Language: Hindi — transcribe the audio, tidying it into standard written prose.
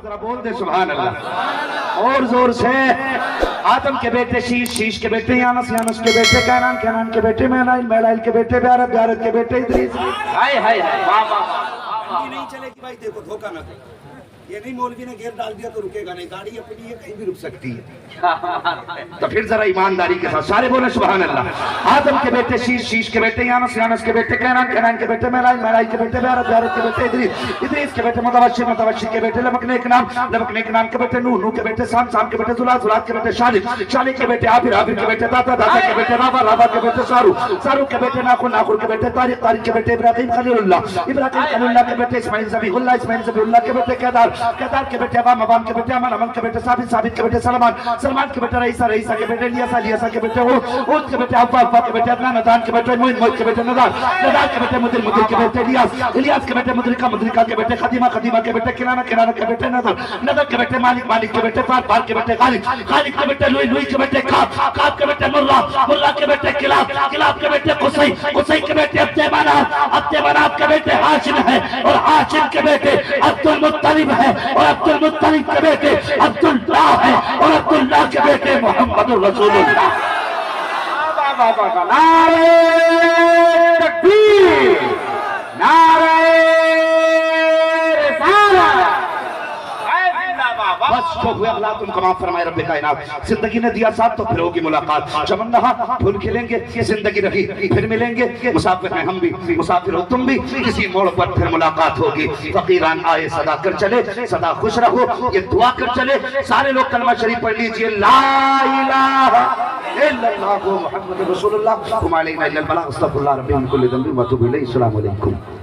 जरा बोल दे सुभान अल्लाह और जोर से। आदम के बेटे शीश, शीश के बेटे यानस, यानस के बेटे कैनान, कैनान के बेटे मैलाइल, मैलाइल के बेटे ब्यारत, ब्यारत के बेटे इद्रीस। हाय हाय वाह वाह। नहीं चलेगी भाई, देखो धोखा ना दे। ये नहीं मौलवी ने घेर डाल दिया तो रुकेगा नहीं, गाड़ी अपनी है कहीं भी रुक सकती है। तो फिर जरा ईमानदारी के साथ सारे बोले सुभान अल्लाह। आदम के बेटे शीश, शीश के बेटे यानस, यानस के बेटे कैनान, कैनान के बेटे मैलाइल, मैलाइल के बेटे ब्यारत, ब्यारत के बेटे इद्रीस, इद्रीस के बेटे मुतवश्शिर, मुतवश्शिर के बेटे लमकने के नाम, लमकने के नाम के बेटे नूह, नूह के बेटे साम, साम के बेटे जुलाल, जुलाल के बेटे शालिद, शालिद के बेटे आबिर, आबिर के बेटे दाता, दाता के बेटे राबा, राबा के बेटे सारू, सारू के बेटे नाखुन, नाखुन के बेटे तारिक, तारिक के बेटे इब्राहिम खलीलुल्लाह, इब्राहिम खलीलुल्लाह के बेटे इस्माइल ज़बीहुल्लाह, इस्माइल ज़बीहुल्लाह के बेटे केदार, केदार के बेटे अबाम, अबाम के बेटे अमन, अमन के बेटे साबित, साबित के बेटे सलमान, सलमान के बेटे रईसा, रईसा के बेटे लियासा, लियासा के बेटे ऊद के बेटे अब्बा, अब्बा के बेटे अदनान, अदनान के बेटे मोइन, मोइन के बेटे नदार, नदार के बेटे मुदिर, मुदिर के बेटे इलियास, इलियास के बेटे मुद्रिका, मुद्रिका के बेटे खदीमा, खदीमा के बेटे किराना, किराना के बेटे नदर, नदर के बेटे मालिक, मालिक के बेटे फार, फार के बेटे खालिद, खालिद के बेटे लुई, लुई के बेटे काब, काब के बेटे मुर्रा, मुर्रा के बेटे किलाब, किलाब के बेटे कुसै, कुसै के बेटे अब्दे मनाफ, अब्दे मनाफ के बेटे हाशिम है और हाशिम के बेटे अब्दुल मुत्तलिब है और अब्दुल मुत्तलिब के बेटे अब्दुल्लाह है और अब्दुल्लाह के बेटे मोहम्मदुर रसूलुल्लाह। नारे तकबीर, नारे रिसालत। बस तो हुए अल्लाह तुम कमाल फरमाए रब्बे कायनात। जिंदगी ने दिया साथ तो फिर होगी मुलाकात। चमन्ना फूल खिलेंगे, ये जिंदगी रही फिर मिलेंगे। मुसाफिर हैं हम भी, मुसाफिर हो तुम भी, किसी मोड़ पर फिर मुलाकात होगी। फकीरान आए सदा कर चले, सदा खुश रहो ये दुआ कर चले। सारे लोग कलमा शरीफ पढ़ लीजिए, ला इलाहा इल्लल्लाह मुहम्मदुर रसूलुल्लाह, हुम्मा अलैना इल्लल बलाग, अस्तगफिरुल्लाह रब्बी मिन कुल्ली ज़ंबिन व अतूबु इलैहि। अस्सलामु अलैकुम।